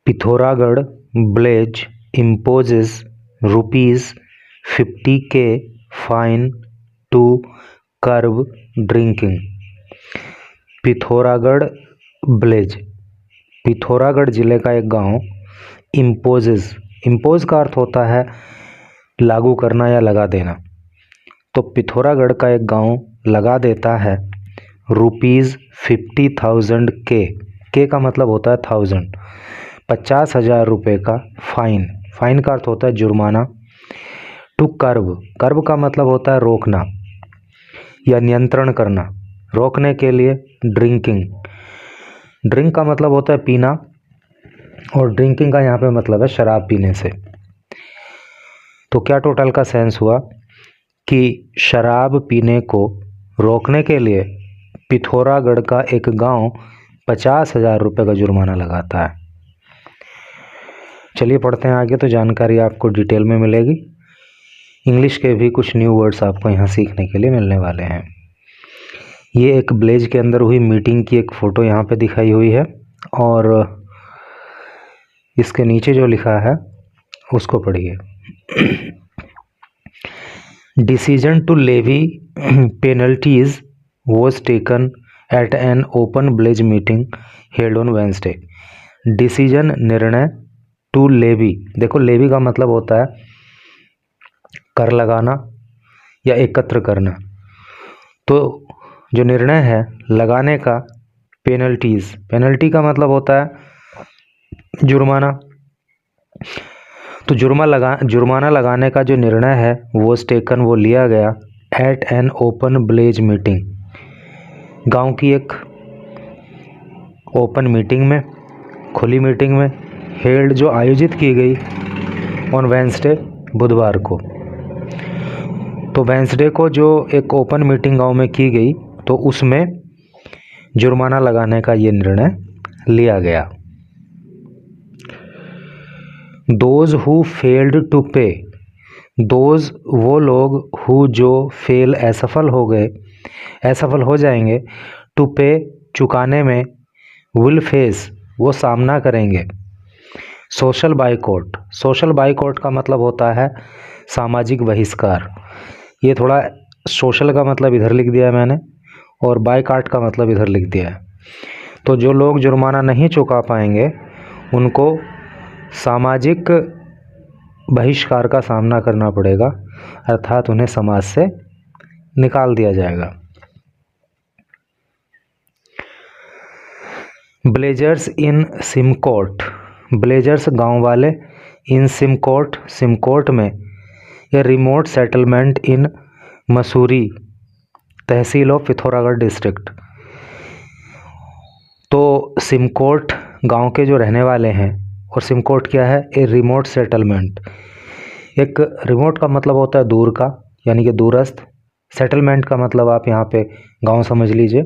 Pithoragarh village imposes ₹50K fine to curb drinking। Pithoragarh village, Pithoragarh जिले का एक गांव इम्पोज का अर्थ होता है लागू करना या लगा देना। तो पिथौरागढ़ का एक गांव लगा देता है ₹50,000 के का मतलब होता है 1000, 50,000 रुपये का फाइन का अर्थ होता है जुर्माना। टू कर्ब का मतलब होता है रोकना या नियंत्रण करना, रोकने के लिए। ड्रिंक का मतलब होता है पीना, और ड्रिंकिंग का यहाँ पे मतलब है शराब पीने से। तो क्या टोटल का सेंस हुआ कि शराब पीने को रोकने के लिए पिथौरागढ़ का एक गांव 50,000 रुपये का जुर्माना लगाता है। चलिए पढ़ते हैं आगे, तो जानकारी आपको डिटेल में मिलेगी। इंग्लिश के भी कुछ न्यू वर्ड्स आपको यहाँ सीखने के लिए मिलने वाले हैं। ये एक विलेज के अंदर हुई मीटिंग की एक फ़ोटो यहाँ पे दिखाई हुई है, और इसके नीचे जो लिखा है उसको पढ़िए। Decision to levy penalties was taken at an open village meeting held on Wednesday. Decision निर्णय, टू लेवी, देखो लेवी का मतलब होता है कर लगाना या एकत्र करना। तो जो निर्णय है लगाने का, पेनल्टी का मतलब होता है जुर्माना। तो जुर्माना लगाने का जो निर्णय है वो टेकन, वो लिया गया at an open village meeting, गांव की एक ओपन मीटिंग में, खुली मीटिंग में, हेल्ड जो आयोजित की गई ऑन वेंसडे, बुधवार को। तो वेंसडे को जो एक ओपन मीटिंग गांव में की गई, तो उसमें जुर्माना लगाने का ये निर्णय लिया गया। दोज हु फेल्ड टू पे, दोज वो लोग हु जो फेल असफल हो गए, असफल हो जाएंगे, टू पे चुकाने में, विल फेस वो सामना करेंगे, सोशल बाइकआउट का मतलब होता है सामाजिक बहिष्कार। ये थोड़ा सोशल का मतलब इधर लिख दिया है मैंने, और बाइकआउट का मतलब इधर लिख दिया है। तो जो लोग जुर्माना नहीं चुका पाएंगे उनको सामाजिक बहिष्कार का सामना करना पड़ेगा, अर्थात उन्हें समाज से निकाल दिया जाएगा। विलेजर्स इन सिमकोट, विलेजर्स गांव वाले, इन सिमकोट में, a remote settlement in Mussoorie tehsil of Pithoragarh district. तो सिमकोट गांव के जो रहने वाले हैं, और सिमकोट क्या है, ए रिमोट सेटलमेंट। एक रिमोट का मतलब होता है दूर का, यानी कि दूरस्थ। सेटलमेंट का मतलब आप यहाँ पे गांव समझ लीजिए।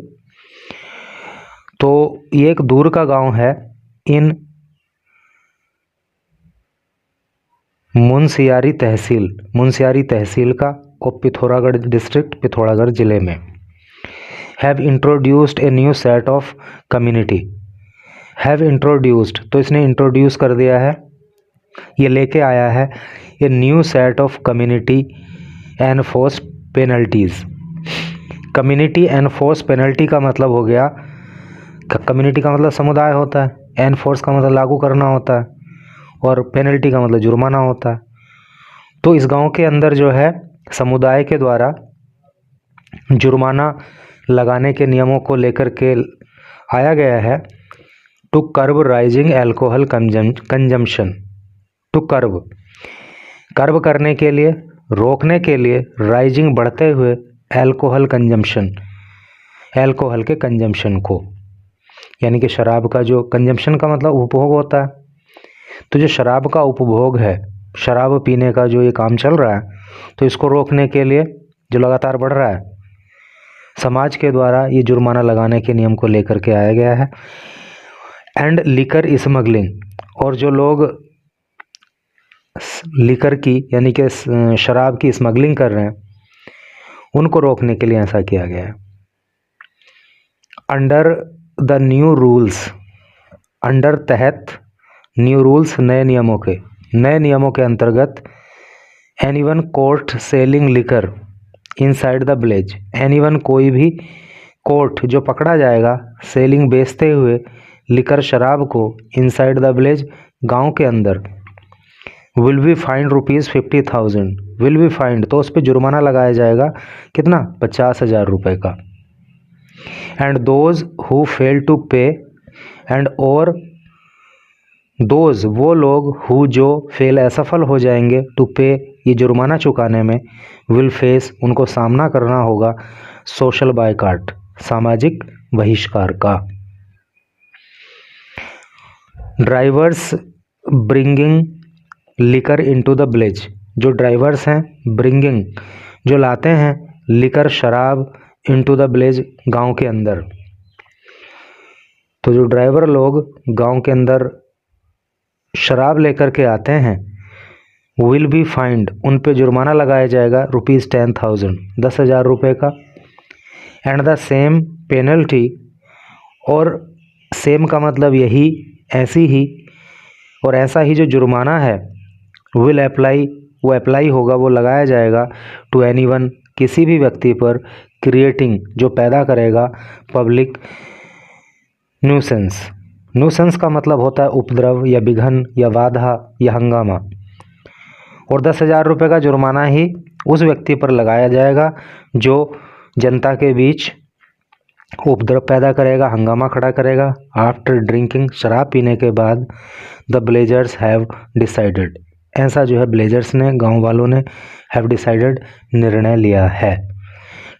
तो ये एक दूर का गांव है, इन मुनस्यारी तहसील का, और पिथौरागढ़ डिस्ट्रिक्ट, पिथौरागढ़ जिले में। Have introduced a new set of community, have introduced तो इसने इंट्रोड्यूस कर दिया है, ये लेके आया है a new set of community enforce penalties. Community enforce penalty का मतलब हो गया, कम्युनिटी का मतलब समुदाय होता है, एनफोर्स का मतलब लागू करना होता है, और पेनल्टी का मतलब जुर्माना होता है। तो इस गांव के अंदर जो है समुदाय के द्वारा जुर्माना लगाने के नियमों को लेकर के आया गया है। To curb rising alcohol consumption, to curb करने के लिए, रोकने के लिए, राइजिंग बढ़ते हुए, एल्कोहल कंजम्पशन, एल्कोहल के कंजम्पशन को, यानी कि शराब का जो कंजम्पशन का मतलब उपभोग होता है। तो जो शराब का उपभोग है, शराब पीने का जो ये काम चल रहा है, तो इसको रोकने के लिए जो लगातार बढ़ रहा है, समाज के द्वारा ये जुर्माना लगाने के नियम को लेकर के आया गया है। एंड लिकर स्मगलिंग, और जो लोग लिकर की यानी कि शराब की स्मगलिंग कर रहे हैं उनको रोकने के लिए ऐसा किया गया है। Under the new rules, under तहत, न्यू रूल्स, नए नियमों के अंतर्गत anyone court selling liquor inside the village, anyone कोई भी कोर्ट जो पकड़ा जाएगा सेलिंग बेचते हुए लिकर शराब को इनसाइड द विलेज गांव के अंदर, will be find ₹50,000, will be find तो उस पर जुर्माना लगाया जाएगा कितना, 50,000 रुपये का। And those who fail to pay, and और दोज वो लोग हु जो फेल असफल हो जाएंगे टू पे ये जुर्माना चुकाने में, विल फेस उनको सामना करना होगा सोशल बायकॉट सामाजिक बहिष्कार का। Drivers bringing liquor into the village, जो ड्राइवर्स हैं ब्रिंगिंग जो लाते हैं लिकर शराब इनटू द विलेज गांव के अंदर, तो जो ड्राइवर लोग गांव के अंदर शराब लेकर के आते हैं विल बी फाइंड उन पे जुर्माना लगाया जाएगा ₹10,000 10,000 रुपये का। एंड द सेम पेनल्टी, और सेम का मतलब यही ऐसी ही और ऐसा ही जो जुर्माना है विल अप्लाई, वो अप्लाई होगा, वो लगाया जाएगा टू एनीवन किसी भी व्यक्ति पर क्रिएटिंग जो पैदा करेगा पब्लिक न्यूसेंस, न्यूसेंस का मतलब होता है उपद्रव या विघन या बाधा या हंगामा, और 10,000 रुपये का जुर्माना ही उस व्यक्ति पर लगाया जाएगा जो जनता के बीच उपद्रव पैदा करेगा, हंगामा खड़ा करेगा। आफ्टर ड्रिंकिंग, शराब पीने के बाद, द विलेजर्स हैव डिसाइडेड, ऐसा जो है विलेजर्स ने, गांव वालों ने, हैव डिसाइडेड निर्णय लिया है।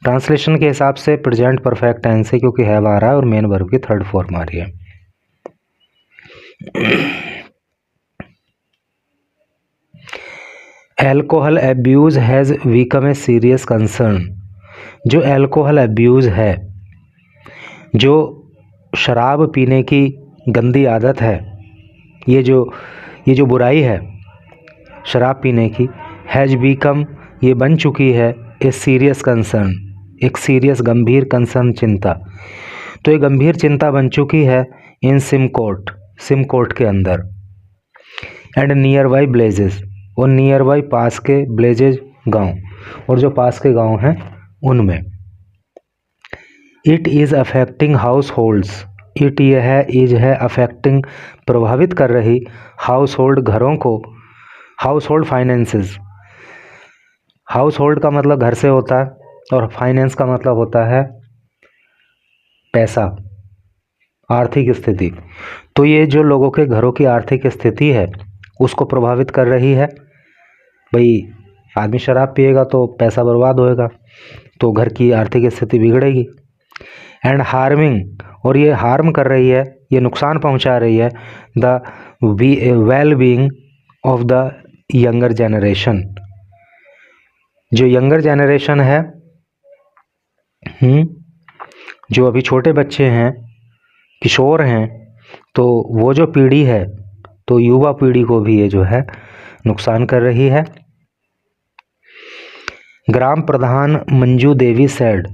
ट्रांसलेशन के हिसाब से प्रेजेंट परफेक्ट टेंस है क्योंकि हैव आ रहा है और मेन वर्ब की थर्ड फॉर्म आ रही है। Alcohol abuse has become a serious concern, जो एल्कोहल एब्यूज है, जो शराब पीने की गंदी आदत है, ये जो बुराई है शराब पीने की, हैज़ बिकम ये बन चुकी है ए सीरियस कंसर्न, एक सीरियस गंभीर कंसर्न चिंता, तो ये गंभीर चिंता बन चुकी है इन सिमकोट के अंदर। एंड नियर बाई विलेजेस, और नियर बाई पास के विलेजेज गांव, और जो पास के गांव हैं उनमें। It is affecting house holds, it ये है, इज है, अफेक्टिंग प्रभावित कर रही, हाउस होल्ड घरों को, house hold finances, house hold का मतलब घर से होता है और फाइनेंस का मतलब होता है पैसा, आर्थिक स्थिति, तो ये जो लोगों के घरों की आर्थिक स्थिति है उसको प्रभावित कर रही है। भाई आदमी शराब पिएगा तो पैसा बर्बाद होएगा, तो घर की आर्थिक स्थिति बिगड़ेगी। एंड हार्मिंग, और ये हार्म कर रही है, ये नुकसान पहुंचा रही है the well being of the younger generation, जो यंगर जनरेशन है, जो अभी छोटे बच्चे हैं, किशोर हैं, तो वो जो पीढ़ी है, तो युवा पीढ़ी को भी ये जो है नुकसान कर रही है। ग्राम प्रधान मंजू देवी सैड,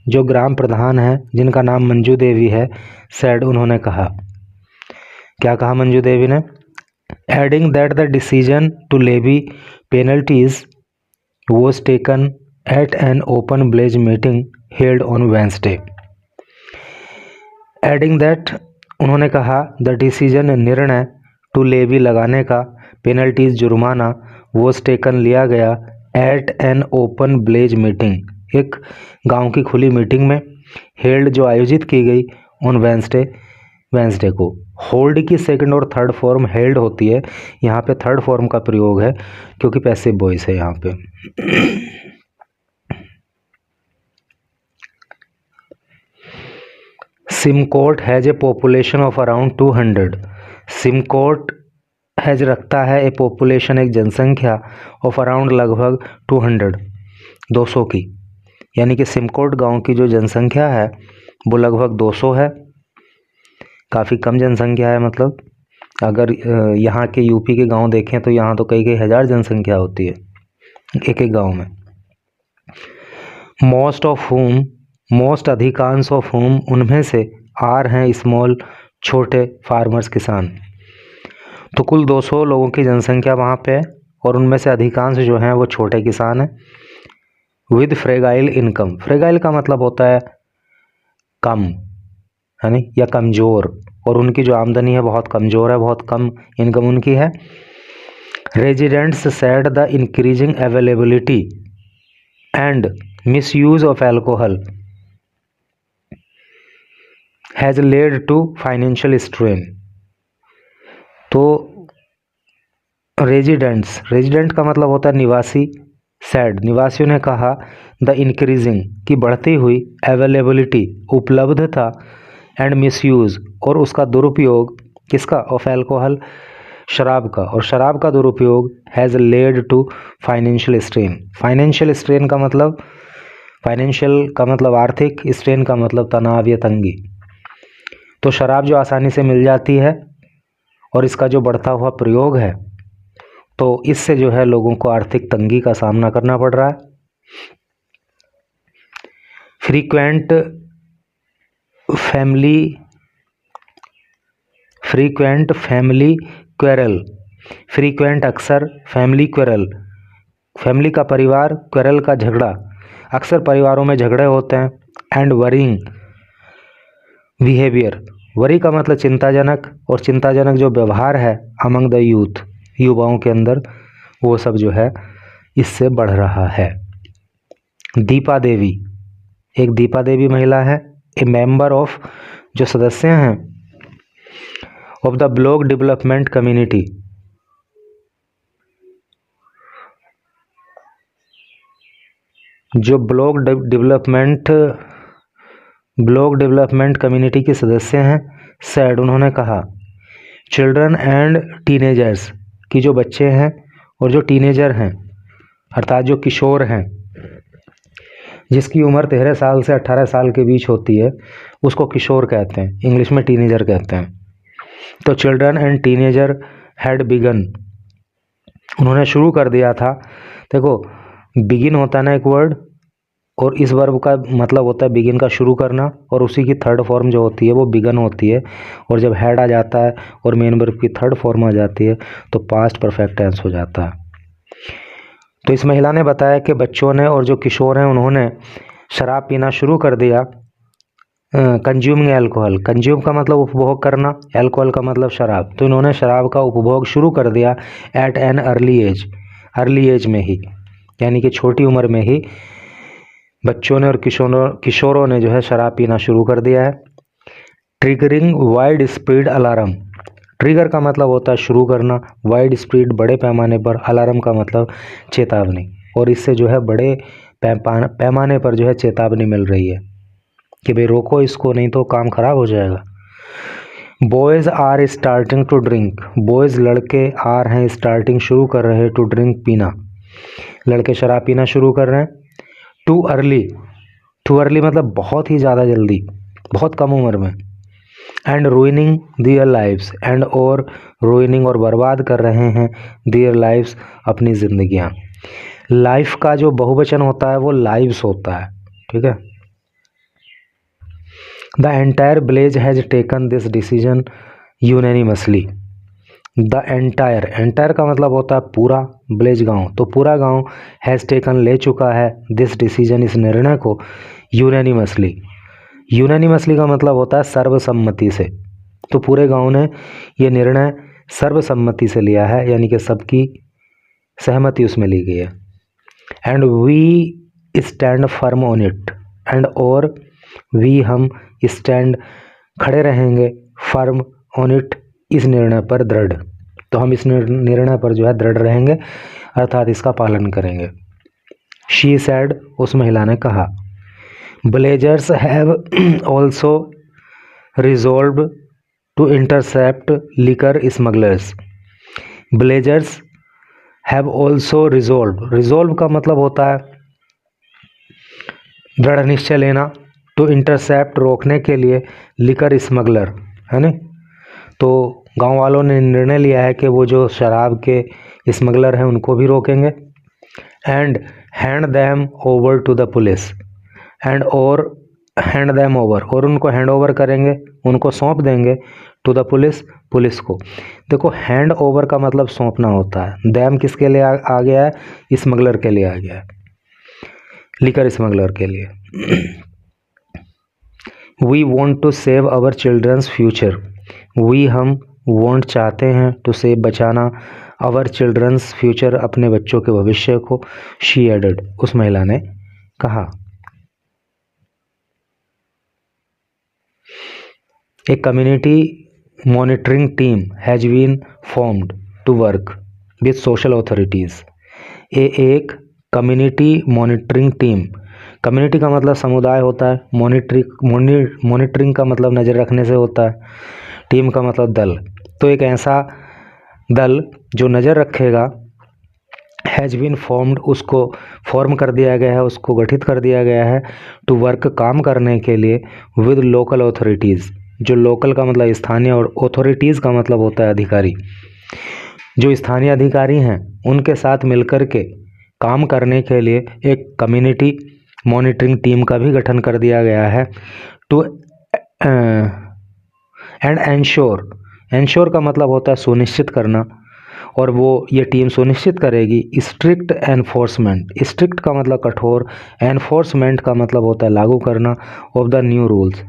जो ग्राम प्रधान है जिनका नाम मंजू देवी है, सैड उन्होंने कहा, क्या कहा मंजू देवी ने, adding that the decision to levy penalties was taken at an open village meeting held on Wednesday. Adding that, उन्होंने कहा द डिसीजन निर्णय टू लेवी लगाने का, पेनल्टीज जुर्माना, was taken लिया गया at an open village meeting, एक गांव की खुली मीटिंग में, हेल्ड जो आयोजित की गई ऑन वेंसडे को। होल्ड की सेकंड और थर्ड फॉर्म हेल्ड होती है, यहाँ पे थर्ड फॉर्म का प्रयोग है क्योंकि पैसिव वॉइस है यहाँ पे। Simkot has a population of around 200, Simkot has रखता है ए पॉपुलेशन एक जनसंख्या ऑफ अराउंड लगभग 200 की, यानी कि सिमकोट गांव की जो जनसंख्या है वो लगभग 200 है, काफ़ी कम जनसंख्या है। मतलब अगर यहाँ के यूपी के गांव देखें तो यहाँ तो कई हज़ार जनसंख्या होती है एक एक गांव में। मोस्ट अधिकांश ऑफ होम उनमें से आर हैं स्मॉल छोटे फार्मर्स किसान। तो कुल 200 लोगों की जनसंख्या वहाँ पे है और उनमें से अधिकांश जो हैं वो छोटे किसान हैं। विद फ्रेगाइल इनकम, फ्रेगाइल का मतलब होता है कम, है नी, या कमज़ोर, और उनकी जो आमदनी है बहुत कमज़ोर है, बहुत कम इनकम उनकी है। Residents said the increasing availability and misuse of alcohol has led to financial strain. तो रेजिडेंट का मतलब होता है निवासी, सैड निवासियों ने कहा, द इंक्रीजिंग की बढ़ती हुई, अवेलेबिलिटी उपलब्धता, एंड मिसयूज और उसका दुरुपयोग, किसका, ऑफ एल्कोहल शराब का, और शराब का दुरुपयोग, has led to financial strain. Financial strain का मतलब, फाइनेंशियल का मतलब आर्थिक, स्ट्रेन का मतलब तनाव या तंगी। तो शराब जो आसानी से मिल जाती है और इसका जो बढ़ता हुआ प्रयोग है, तो इससे जो है लोगों को आर्थिक तंगी का सामना करना पड़ रहा है। फ्रीक्वेंट फैमिली क्वेरल, फ्रीक्वेंट अक्सर, फैमिली क्वेरल फैमिली का परिवार, क्वेरल का झगड़ा, अक्सर परिवारों में झगड़े होते हैं। एंड वरिंग बिहेवियर, वरी का मतलब चिंताजनक, और चिंताजनक जो व्यवहार है अमंग द यूथ, युवाओं के अंदर, वो सब जो है इससे बढ़ रहा है। दीपा देवी, एक दीपा देवी महिला है, ए मेंबर ऑफ, जो सदस्य हैं, of the block development community, जो ब्लॉक डेवलपमेंट कम्युनिटी के सदस्य हैं, सैड उन्होंने कहा, चिल्ड्रन एंड टीनेजर्स की जो बच्चे हैं और जो टीनेजर हैं, अर्थात जो किशोर हैं, जिसकी उम्र 13 साल से 18 साल के बीच होती है, उसको किशोर कहते हैं, इंग्लिश में टीनेजर कहते हैं। तो children and teenager had begun, उन्होंने शुरू कर दिया था। देखो बिगिन होता है ना एक वर्ड, और इस वर्ब का मतलब होता है बिगिन का शुरू करना, और उसी की थर्ड फॉर्म जो होती है वो बिगन होती है। और जब हैड आ जाता है और मेन वर्ब की थर्ड फॉर्म आ जाती है तो पास्ट परफेक्ट टेंस हो जाता है। तो इस महिला ने बताया कि बच्चों ने और जो किशोर हैं उन्होंने शराब पीना शुरू कर दिया। कंज्यूमिंग एल्कोहल, कंज्यूम का मतलब उपभोग करना, एल्कोहल का मतलब शराब, तो इन्होंने शराब का उपभोग शुरू कर दिया एट एन अर्ली एज में ही, यानी कि छोटी उम्र में ही बच्चों ने और किशोरों ने जो है शराब पीना शुरू कर दिया है। Triggering wide speed alarm, trigger का मतलब होता है शुरू करना, वाइड स्पीड बड़े पैमाने पर, अलार्म का मतलब चेतावनी, और इससे जो है बड़े पैमाने पर जो है चेतावनी मिल रही है कि भाई रोको इसको, नहीं तो काम खराब हो जाएगा। Boys are starting to drink, boys लड़के आर हैं स्टार्टिंग शुरू कर रहे हैं, टू ड्रिंक पीना, लड़के शराब पीना शुरू कर रहे हैं। टू अर्ली मतलब बहुत ही ज़्यादा जल्दी, बहुत कम उम्र में। And ruining their lives, and और रूइनिंग और बर्बाद कर रहे हैं, दियर लाइव्स अपनी ज़िंदगियाँ। लाइफ का जो बहुवचन होता है वो लाइव्स होता है, ठीक है। The entire village has taken this decision unanimously, the entire का मतलब होता है पूरा, विलेज गांव, तो पूरा गांव हैज़ टेकन ले चुका है, दिस डिसीजन इस निर्णय को, यूनानिमसली का मतलब होता है सर्वसम्मति से, तो पूरे गांव ने ये निर्णय सर्वसम्मति से लिया है, यानी कि सबकी सहमति उसमें ली गई है। And we stand firm on it, and और वी हम स्टैंड खड़े रहेंगे, फर्म ऑन इट इस निर्णय पर दृढ़, तो हम इस निर्णय पर जो है दृढ़ रहेंगे, अर्थात इसका पालन करेंगे। शी सैड, उस महिला ने कहा। Villagers have also resolve to intercept liquor smugglers, villagers have also resolve का मतलब होता है दृढ़ निश्चय लेना, टू इंटरसेप्ट रोकने के लिए, लिकर स्मगलर, है ना। तो गांव वालों ने निर्णय लिया है कि वो जो शराब के स्मगलर हैं उनको भी रोकेंगे। And hand them over to the police, and और हैंड दैम ओवर, और उनको हैंड ओवर करेंगे, उनको सौंप देंगे, टू द पुलिस, पुलिस को। देखो हैंड ओवर का मतलब सौंपना होता है, दैम किसके लिए आ गया है, स्मगलर के लिए आ गया है, लिकर स्मगलर के लिए। We want to save our children's future, we हम वॉन्ट चाहते हैं, टू सेव बचाना, आवर चिल्ड्रंस फ्यूचर अपने बच्चों के भविष्य को, शी एडेड उस महिला ने कहा। A community monitoring team has been formed to work with social authorities, एक कम्युनिटी मॉनिटरिंग टीम, कम्युनिटी का मतलब समुदाय होता है, मॉनिटरिंग का मतलब नज़र रखने से होता है, टीम का मतलब दल, तो एक ऐसा दल जो नज़र रखेगा, हैज़ बीन फॉर्म्ड उसको फॉर्म कर दिया गया है, उसको गठित कर दिया गया है, टू वर्क काम करने के लिए, विद लोकल अथॉरिटीज़, जो लोकल का मतलब स्थानीय और अथॉरिटीज़ का मतलब होता है अधिकारी, जो स्थानीय अधिकारी हैं उनके साथ मिलकर के काम करने के लिए एक कम्युनिटी मॉनिटरिंग टीम का भी गठन कर दिया गया है। टू एंड एंश्योर का मतलब होता है सुनिश्चित करना, और वो ये टीम सुनिश्चित करेगी स्ट्रिक्ट एनफोर्समेंट, स्ट्रिक्ट का मतलब कठोर, एनफोर्समेंट का मतलब होता है लागू करना, ऑफ द न्यू रूल्स,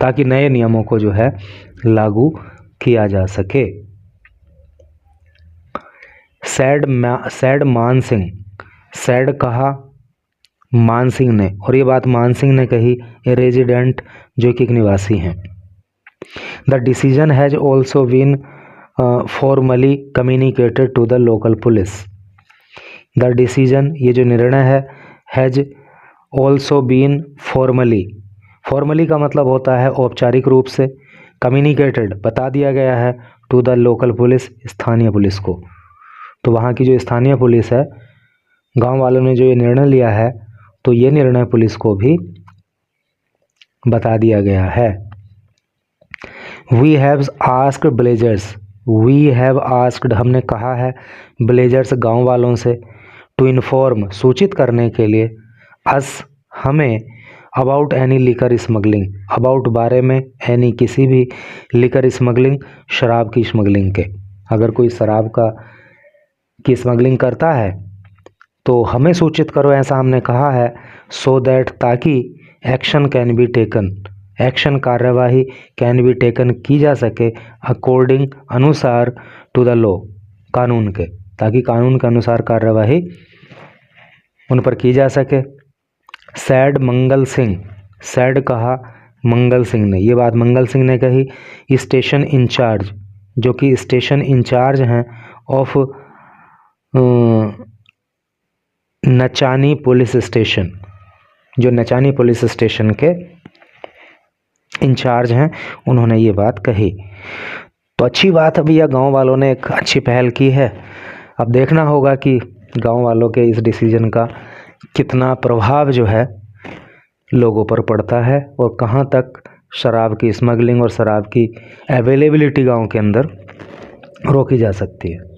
ताकि नए नियमों को जो है लागू किया जा सके। सैड मान सिंह, सैड कहा मान सिंह ने, और ये बात मान सिंह ने कही, ए रेजिडेंट जो कि एक निवासी हैं। The decision has also been formally communicated to the local police, the decision ये जो निर्णय है, हैज़ ऑल्सो बीन फॉर्मली का मतलब होता है औपचारिक रूप से, कम्युनिकेटेड बता दिया गया है, टू द लोकल पुलिस स्थानीय पुलिस को, तो वहाँ की जो स्थानीय पुलिस है, गांव वालों ने जो ये निर्णय लिया है, तो ये निर्णय पुलिस को भी बता दिया गया है। We have asked villagers, we have asked हमने कहा है, विलेजर्स गांव वालों से, टू इन्फॉर्म सूचित करने के लिए, अस हमें, about any liquor smuggling, about बारे में, एनी किसी भी, लिकर स्मगलिंग शराब की स्मगलिंग के, अगर कोई शराब की स्मगलिंग करता है तो हमें सूचित करो, ऐसा हमने कहा है, सो दैट ताकि action can be taken, action कार्यवाही कैन बी टेकन की जा सके, अकॉर्डिंग अनुसार, टू द लॉ कानून के, ताकि कानून के अनुसार कार्यवाही उन पर की जा सके। सैड मंगल सिंह, सैड कहा मंगल सिंह ने, ये बात मंगल सिंह ने कही, स्टेशन इंचार्ज जो कि स्टेशन इंचार्ज हैं ऑफ नचानी पुलिस स्टेशन, जो नचानी पुलिस स्टेशन के इंचार्ज हैं, उन्होंने ये बात कही। तो अच्छी बात है भैया, गांव वालों ने एक अच्छी पहल की है। अब देखना होगा कि गांव वालों के इस डिसीजन का कितना प्रभाव जो है लोगों पर पड़ता है, और कहां तक शराब की स्मगलिंग और शराब की अवेलेबिलिटी गांव के अंदर रोकी जा सकती है।